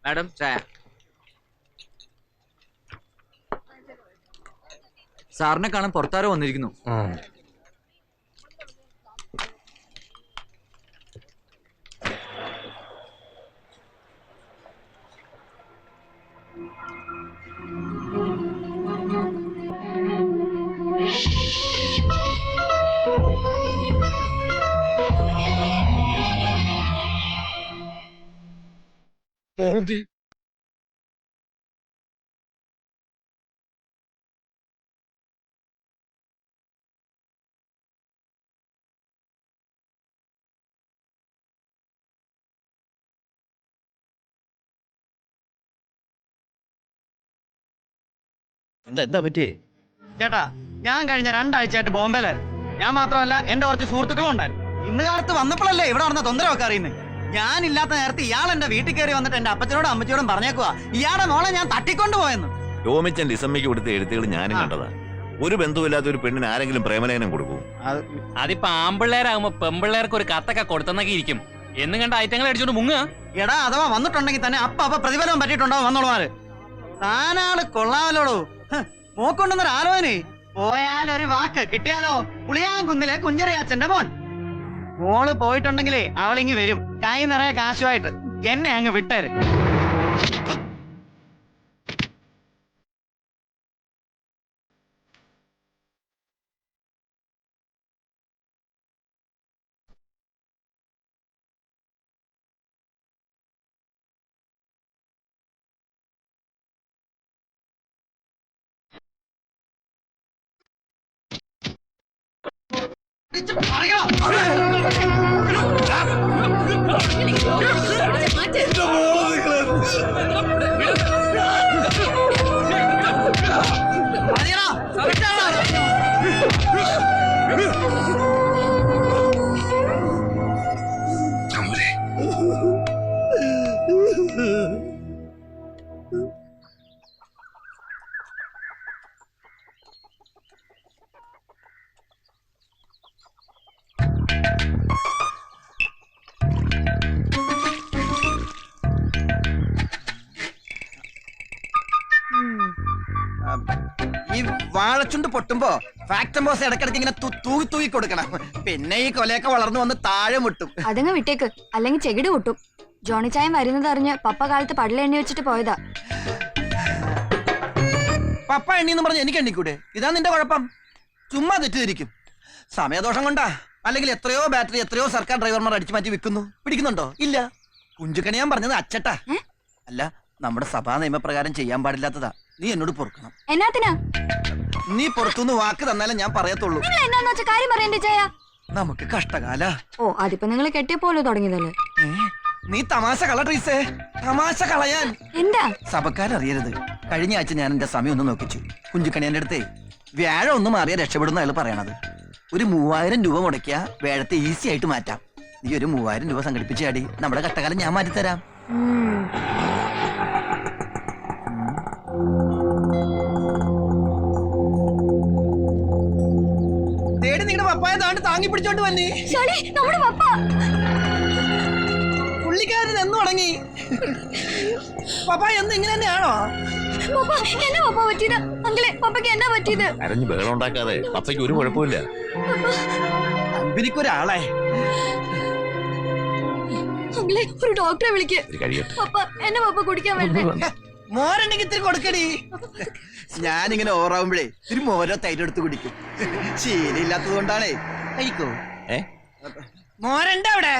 Madam ചായ. സാറിനെ കാണാൻ പുറത്താരോ വന്നിരിക്കുന്നു. എന്താ പറ്റിയേ ചേട്ടാ? ഞാൻ കഴിഞ്ഞ 2 ആഴ്ചയായിട്ട് ബോംബെയിലായിരുന്നു. ഞാൻ മാത്രമല്ല, എന്റെ കുറച്ച് സുഹൃത്തുക്കളും ഉണ്ടായിരുന്നു. ഇന്ന് കാലത്ത് വന്നപ്പോഴല്ലേ ഇവിടെ നടന്ന തൊന്തരമൊക്കെ അറിയുന്നത്. ഞാനില്ലാത്ത നേരത്തെ ഇയാൾ എന്റെ വീട്ടിൽ കയറി വന്നിട്ട് എന്റെ അപ്പച്ചനോടും അമ്മച്ചോടും പറഞ്ഞേക്കുവാ ഇയാളുടെ മോളെ ഞാൻ തട്ടിക്കൊണ്ടുപോയെന്ന്. ടോമിച്ചൻ ലിസമ്മയ്ക്ക് കൊടുത്ത എഴുത്തുകൾ ഞാനും കണ്ടതാ. ഒരു ബന്ധുവില്ലാത്ത ഒരു പെണ്ണിന് ആരെങ്കിലും പ്രേമലേഖനം കൊടുക്കും? അതിപ്പോ ആമ്പിള്ളേരാകുമ്പോ പെമ്പിള്ളേർക്ക് ഒരു കത്തൊക്കെ കൊടുത്തെന്നൊക്കെ ഇരിക്കും. എന്നും കണ്ട ഐറ്റങ്ങൾ അടിച്ചോണ്ട് മുങ്ങുക. എടാ, അഥവാ വന്നിട്ടുണ്ടെങ്കിൽ തന്നെ അപ്പ പ്രതിഫലം പറ്റിയിട്ടുണ്ടാവും വന്നോളുമാര്. താനാള് കൊള്ളാമല്ലോടോ. മോക്കൊണ്ടെന്നൊരു ആലോചന. പോയാലൊരു വാക്ക് കിട്ടിയാലോ? പുളിയാങ്കുന്നിലെ കുഞ്ചറിയാച്ചന്റെ മോൻ. മോള് പോയിട്ടുണ്ടെങ്കിലേ അവളിങ്ങി വരും, കൈ നിറയെ കാശുമായിട്ട്. എന്നെ അങ്ങ് വിട്ടേര്. ഈ വാഴച്ചുണ്ട് പൊട്ടുമ്പോ ഫാക്ടം ബോസ് ഇടക്കിടക്ക് ഇങ്ങനെ തൂവി തൂവി കൊടുക്കണം. പിന്നെ ഈ കൊലയൊക്കെ വളർന്നു വന്ന് താഴെ മുട്ടും. അതങ്ങ് വിട്ടേക്ക്, അല്ലെങ്കിൽ ചെകിട് പൊട്ടും. ജോണി ചായം വരുന്നത് അറിഞ്ഞ് പപ്പ കാലത്ത് പടല എണ്ണി വെച്ചിട്ട് പോയതാ. പപ്പ എണ്ണിന്ന് പറഞ്ഞ് എനിക്ക് എണ്ണിക്കൂടെ? ഇതാ നിന്റെ കുഴപ്പം. ചുമ്മാ തെറ്റിദ്ധരിക്കും. സമയദോഷം കൊണ്ടാ. അല്ലെങ്കിൽ എത്രയോ ബാറ്ററി എത്രയോ സർക്കാർ ഡ്രൈവർമാർ അടിച്ചു മാറ്റി വിൽക്കുന്നു. പിടിക്കുന്നുണ്ടോ? ഇല്ല. കുഞ്ചുക്കണി ഞാൻ പറഞ്ഞത് അച്ചട്ടാ. അല്ല, നമ്മുടെ സഭാ നിയമപ്രകാരം ചെയ്യാൻ പാടില്ലാത്തതാ. നീ എന്നോട് പൊറുക്കണം. എന്നാത്തിനാ? നീ പുറത്തുനിന്ന് വാക്ക് തന്നാലേ ഞാൻ പറയത്തുള്ളൂ. എന്നാന്ന് വെച്ച കാര്യം പറയണ്ടേ ചായ? നമുക്ക് കഷ്ടകാല. ഓ, അതിപ്പോ നിങ്ങൾ കെട്ടിയപ്പോലെ തുടങ്ങിയതല്ലേ? നീ തമാശ കള ട്രീസേ, തമാശ കളയാൻ. എന്താ? സഭക്കാരറിയരുത്. കഴിഞ്ഞ ആഴ്ച ഞാൻ എന്റെ സമയം ഒന്ന് നോക്കിച്ചു. കുഞ്ചുക്കണിയന്റെ അടുത്തേ വ്യാഴം ഒന്ന് മാറിയാ രക്ഷപ്പെടുന്ന അയാൾ പറയണത്. ഒരു 3000 രൂപ മുടക്കിയ വേഴത്തെ ഈസി ആയിട്ട് മാറ്റാം. നീ ഒരു 3000 രൂപ സംഘടിപ്പിച്ചാടി നമ്മുടെ കഷ്ടകാലം ഞാൻ മാറ്റിത്തരാം. തേടി നിങ്ങളുടെ പപ്പായ താണ്ട് താങ്ങി പിടിച്ചോണ്ട് വന്നേ. പുള്ളിക്കാരൻ എന്ന് തുടങ്ങി. പപ്പായ എന്ന് ഇങ്ങനെ തന്നെയാണോ? അരഞ്ഞു ബഹളം ഉണ്ടാക്കാതെ. പപ്പയ്ക്ക് ഒരു കുഴപ്പമില്ല. അമ്പിനിക്കൊരാളെ ഒരു ഡോക്ടറെ വിളിക്ക്. എന്നെ പപ്പ കുടിക്കാൻ വരട്ടെ. മോരുണ്ടെങ്കിൽ ഇത്തിരി കൊടുക്കടി. ഞാനിങ്ങനെ ഓറാവുമ്പോഴേ ഒരു മോരോ തൈരെടുത്ത് കുടിക്കും. ശീലയില്ലാത്തത് കൊണ്ടാണേ. കഴിക്കോ? മോരുണ്ട് അവിടെ?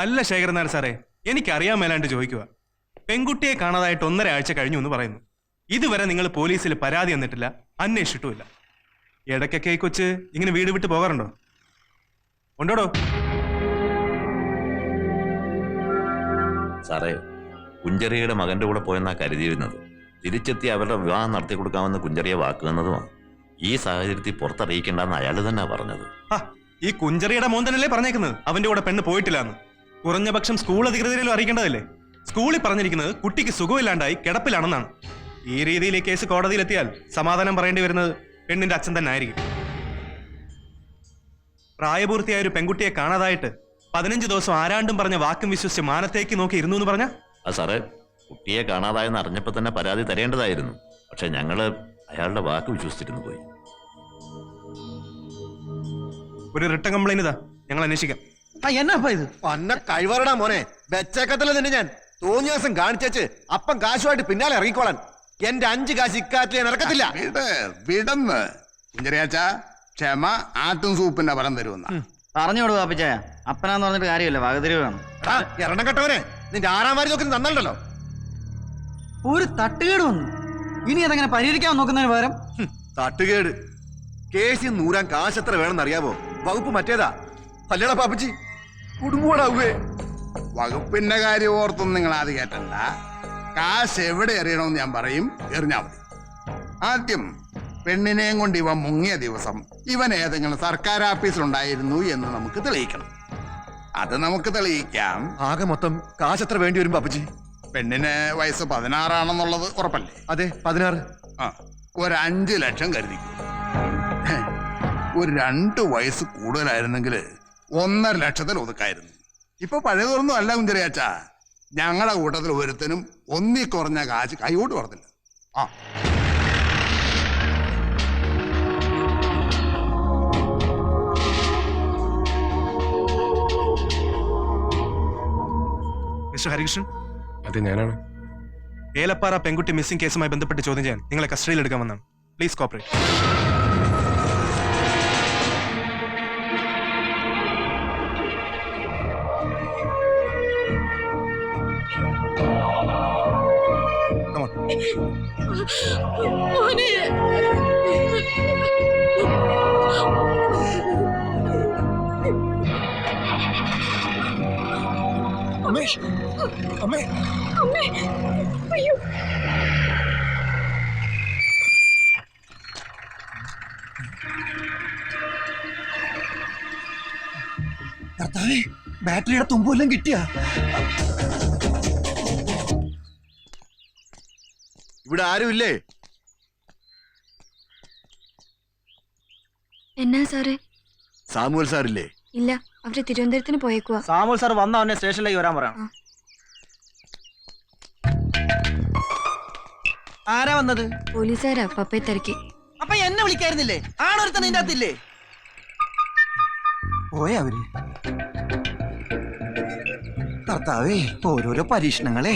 അല്ല ശേഖരൻ നായർ സാറേ, എനിക്കറിയാൻ മേലാണ്ട് ചോദിക്കുക. പെൺകുട്ടിയെ കാണാതായിട്ട് 1.5 ആഴ്ച കഴിഞ്ഞു എന്ന് പറയുന്നു. ഇതുവരെ നിങ്ങൾ പോലീസിൽ പരാതി തന്നിട്ടില്ല, അന്വേഷിച്ചിട്ടുമില്ല. ഇടയ്ക്കൊക്കെ ഈ കൊച്ച് ഇങ്ങനെ വീട് വിട്ട് പോകാറുണ്ടോ? ഉണ്ടോടോ? സാറേ, കുഞ്ചറിയുടെ മകന്റെ കൂടെ പോയെന്നാ കരുതിയിരുന്നത്. തിരിച്ചെത്തി അവരുടെ വിവാഹം നടത്തി കൊടുക്കാമെന്ന് കുഞ്ചറിയെ വാക്കുവന്നതുമാണ്. ഈ സാഹചര്യത്തിൽ പുറത്തറിയിക്കേണ്ടെന്ന് അയാൾ തന്നെ പറഞ്ഞത്. ഈ കുഞ്ചറിയുടെ മോൻ തന്നെയല്ലേ പറഞ്ഞേക്കുന്നത് അവന്റെ കൂടെ പെണ്ണ് പോയിട്ടില്ലാന്ന്? കുറഞ്ഞ പക്ഷം സ്കൂൾ അധികൃതരിലും അറിയിക്കേണ്ടതല്ലേ? സ്കൂളിൽ പറഞ്ഞിരിക്കുന്നത് കുട്ടിക്ക് സുഖമില്ലാണ്ടായി കിടപ്പിലാണെന്നാണ്. ഈ രീതിയിൽ ഈ കേസ് കോടതിയിലെത്തിയാൽ സമാധാനം പറയേണ്ടി വരുന്നത് പെണ്ണിന്റെ അച്ഛൻ തന്നെ ആയിരിക്കും. പ്രായപൂർത്തിയായ ഒരു പെൺകുട്ടിയെ കാണാതായിട്ട് 15 ദിവസം ആരാണ്ടും പറഞ്ഞ വാക്കും വിശ്വസിച്ച് മാനത്തേക്ക് നോക്കി ഇരുന്നു എന്ന് പറഞ്ഞ അത് സാറേ, കുട്ടിയെ കാണാതായെന്ന് അറിഞ്ഞപ്പോൾ തന്നെ പരാതി തരേണ്ടതായിരുന്നു. പക്ഷെ ഞങ്ങള് അയാളുടെ വാക്ക് വിശ്വസിച്ചിരുന്നു പോയി. ഒരു റിട്ടൺ കംപ്ലൈന്റ് ഇതാ, ഞങ്ങൾ അന്വേഷിക്കാം. എന്നപ്പാ ഇത്? പന്ന കഴിവറടാ മോനെ, വെച്ചേക്കത്തില്ല നിന്നെ ഞാൻ. തോന്നിയ ദിവസം കാണിച്ചേച്ച് അപ്പം കാശുമായിട്ട് പിന്നാലെ ഇറങ്ങിക്കോളാൻ. എന്റെ 5 കാശ് ഇക്കാറ്റിൽ ഞാൻ ഇറക്കത്തില്ല. വിടന്ന് കുഞ്ചറിയാച്ച, ക്ഷമ ആട്ടും സൂപ്പിന്റെ ഫലം തരുമെന്ന പറഞ്ഞോളൂ പാപ്പിച്ചായ, അപ്പനാന്ന് പറഞ്ഞിട്ട് കാര്യമില്ല, വകതിരിവ് വേണം. എണ്ണം കെട്ടവനെ, നിന്റെ ആറാമാരി നോക്കി നന്നല്ലോ. ഒരു തട്ടുകേട് വന്നു. ഇനി അതെങ്ങനെ പരിഹരിക്കാൻ നോക്കുന്നതിന് പകരം തട്ടുകേട് കേസിൽ നൂറാൻ കാശ് എത്ര വേണമെന്ന് അറിയാവോ? വകുപ്പ് മറ്റേതാ. അല്ലടാ പാപ്പച്ചി, കുടുംബോടാവേ. വകുപ്പിന്റെ കാര്യം ഓർത്തൊന്നും നിങ്ങൾ ആദ്യം കേട്ടണ്ട. കാശ് എവിടെ എറിയണമെന്ന് ഞാൻ പറയും, എറിഞ്ഞാ മതി. ആദ്യം പെണ്ണിനെയും കൊണ്ട് ഇവൻ മുങ്ങിയ ദിവസം ഇവൻ ഏതെങ്കിലും സർക്കാർ ഓഫീസിലുണ്ടായിരുന്നു എന്ന് നമുക്ക് തെളിയിക്കണം. അത് നമുക്ക് തെളിയിക്കാം. ആകെ മൊത്തം കാശ് എത്ര വേണ്ടി വരും പാപ്പച്ചി? പെണ്ണിന് വയസ്സ് 16 ഉറപ്പല്ലേ? അതെ, 16. ആ, ഒരു 5 ലക്ഷം കരുതിക്കും. ഒരു 2 വയസ്സ് കൂടുതലായിരുന്നെങ്കിൽ 1.5 ലക്ഷത്തിൽ ഒതുക്കായിരുന്നു. ഇപ്പൊ പഴയതൊന്നും അല്ല കുഞ്ചറിയാച്ച. ഞങ്ങളുടെ കൂട്ടത്തിൽ ഒരുത്തനും ഒന്നി കുറഞ്ഞ കാശ് കൈകൊണ്ട് പറഞ്ഞില്ല. ആ, മിസ്റ്റർ ഹരികൃഷ്ണൻ, അതെ ഞാനാണ്. ഏലപ്പാറ പെൺകുട്ടി മിസ്സിംഗ് കേസുമായി ബന്ധപ്പെട്ട് ചോദ്യം ചെയ്യാൻ നിങ്ങളെ കസ്റ്റഡിയിൽ എടുക്കാമെന്നാണ്. Please cooperate. കർത്താവേ, ബാറ്ററിയുടെ തുമ്പെല്ലാം കിട്ടിയ. ഇവിടെ ആരും ഇല്ലേ? എന്നാ സാറേ? സാമുവൽ സാറില്ലേ? ഇല്ല, അവര് തിരുവനന്തപുരത്തിന് പോയേക്കുവാ. സാമുൽ സാർ വന്ന അവനെ സ്റ്റേഷനിലേക്ക് വരാൻ പറയണം. ആരാ വന്നത്? പോലീസുകാരാ പപ്പയെ തിരക്കി. അപ്പൊ എന്നെ വിളിക്കായിരുന്നില്ലേ? ആണൊരുത്തൻ നിന്റെ അകത്തില്ലേ? പോയ അവര്. കർത്താവേ, ഓരോരോ പരീക്ഷണങ്ങളെ.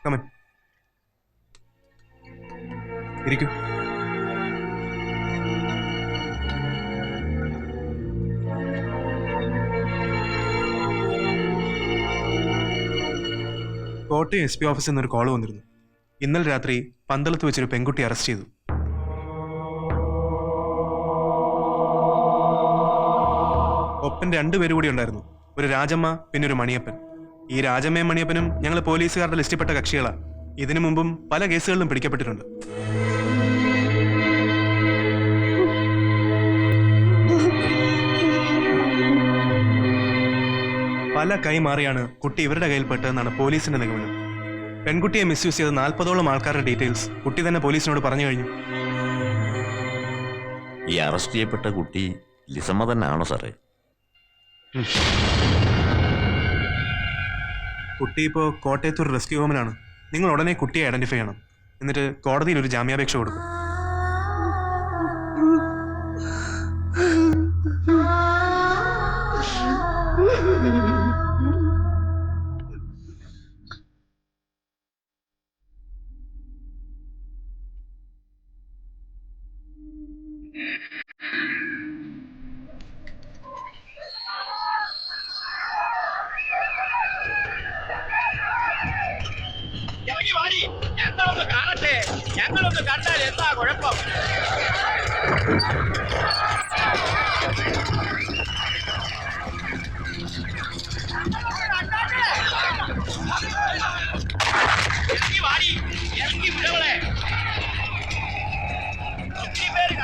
Come in. ഇരിക്കൂ. കോട്ടയം SP ഓഫീസിൽ നിന്നൊരു കോൾ വന്നിരുന്നു. ഇന്നലെ രാത്രി പന്തളത്ത് വെച്ചൊരു പെൺകുട്ടി അറസ്റ്റ് ചെയ്തു. ഒപ്പം 2 പേര് കൂടി ഉണ്ടായിരുന്നു. ഒരു രാജമ്മ, പിന്നെ ഒരു മണിയപ്പൻ. ഈ രാജമ്മയും മണിയപ്പനും ഞങ്ങൾ പോലീസുകാരുടെ ലിസ്റ്റിൽപ്പെട്ട കക്ഷികളാണ്. ഇതിനു മുമ്പും പല കേസുകളിലും പിടിക്കപ്പെട്ടിട്ടുണ്ട്. പല കൈമാറിയാണ് കുട്ടി ഇവരുടെ കയ്യിൽപ്പെട്ടതെന്നാണ് പോലീസിന്റെ നിഗമനം. പെൺകുട്ടിയെ മിസ്യൂസ് ചെയ്ത 40ഓളം ആൾക്കാരുടെ ഡീറ്റെയിൽസ് കുട്ടി തന്നെ പോലീസിനോട് പറഞ്ഞു കഴിഞ്ഞു. ഈ അറസ്റ്റ് ചെയ്യപ്പെട്ട കുട്ടി ലിസമ്മ തന്നെ ആണോ സാറേ? കുട്ടി ഇപ്പോൾ കോട്ടയത്ത് ഒരു റെസ്ക്യൂ ഹോമിലാണ്. നിങ്ങൾ ഉടനെ കുട്ടിയെ ഐഡന്റിഫൈ ചെയ്യണം. എന്നിട്ട് കോടതിയിൽ ഒരു ജാമ്യാപേക്ഷ കൊടുക്കും. ഞങ്ങളൊന്ന് കാണട്ടെ, ഞങ്ങളൊന്ന് കണ്ടാൽ എന്താ കുഴപ്പം? ഇറങ്ങി വാടി, ഇറങ്ങി വിടവളെ. ഒത്തിരി പേര്